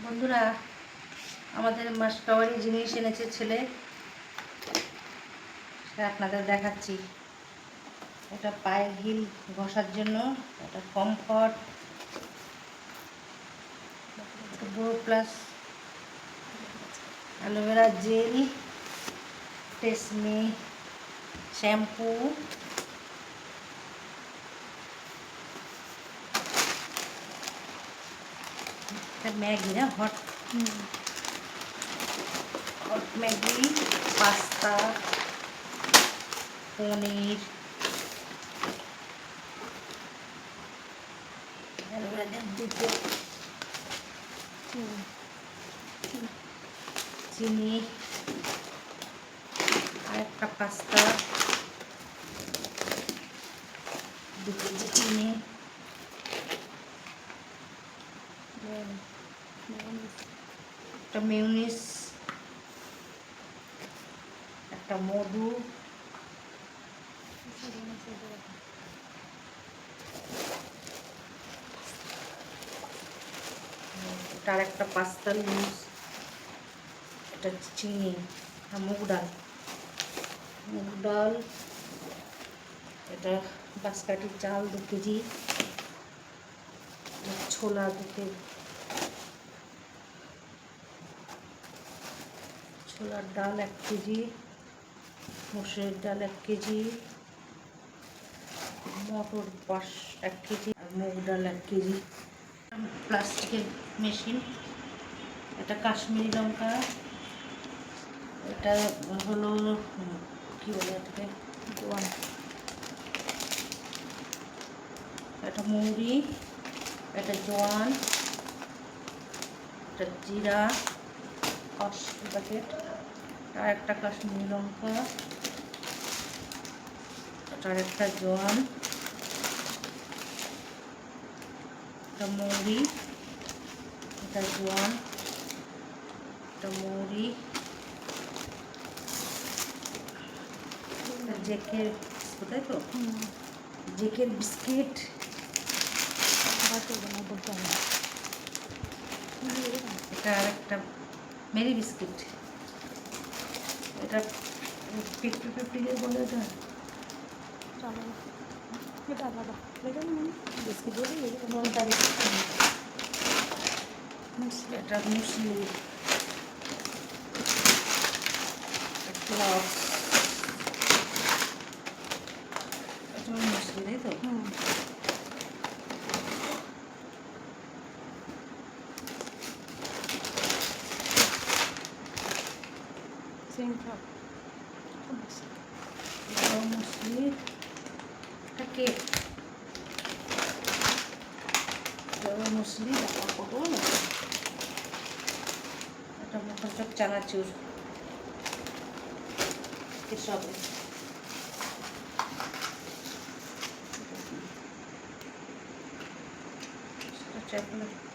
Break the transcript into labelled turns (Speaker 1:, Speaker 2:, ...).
Speaker 1: বন্ধুরা, আমাদের মাসকাবারি জিনিস এনেছে ছেলে, সেটা আপনাদের দেখাচ্ছি। এটা পায়ের হিল ঘষার জন্য, এটা comfort bro plus aloe vera gel, TRESemmé shampoo, Maggi না হট ম্যাগি, পাস্তা, পনির, চিনি, আর একটা পাস্তা, 2 কেজি চিনি, একটা মিউনিস, একটা মধু, আর একটা পাস্তা লুজ, এটা চিনি, মুগ ডাল, এটা বাঁশকাঠি চাল 2 কেজি, ছোলা 2 কেজি, ছোলার ডাল 1 কেজি, মসুরের ডাল 1 কেজি, মটর 1 কেজি, আর মুগ ডাল 1 কেজি। প্লাস্টিকের মেশিন, এটা কাশ্মীরি লঙ্কা, এটা হলো কি বলে এটাকে, জোয়ান, এটা মৌরি, এটা জোয়ান, এটা জিরা 5 প্যাকেট, আর একটা কাশ্মীরি লঙ্কা, আর একটা জোয়ান, এটা মৌরি, এটা জোয়ান, এটা মৌরি, জেকের কোথায় তো জেকের বিস্কিট, এটা আর একটা মেরি বিস্কিট, এটা 50 দিয়ে বলে, এটা এটা মুসলি, এটা মুসলি, তাই তো? মুসলি, এটা কেক, মুসলি, এটা মোটাচক চানাচুর, এসব চকলেট।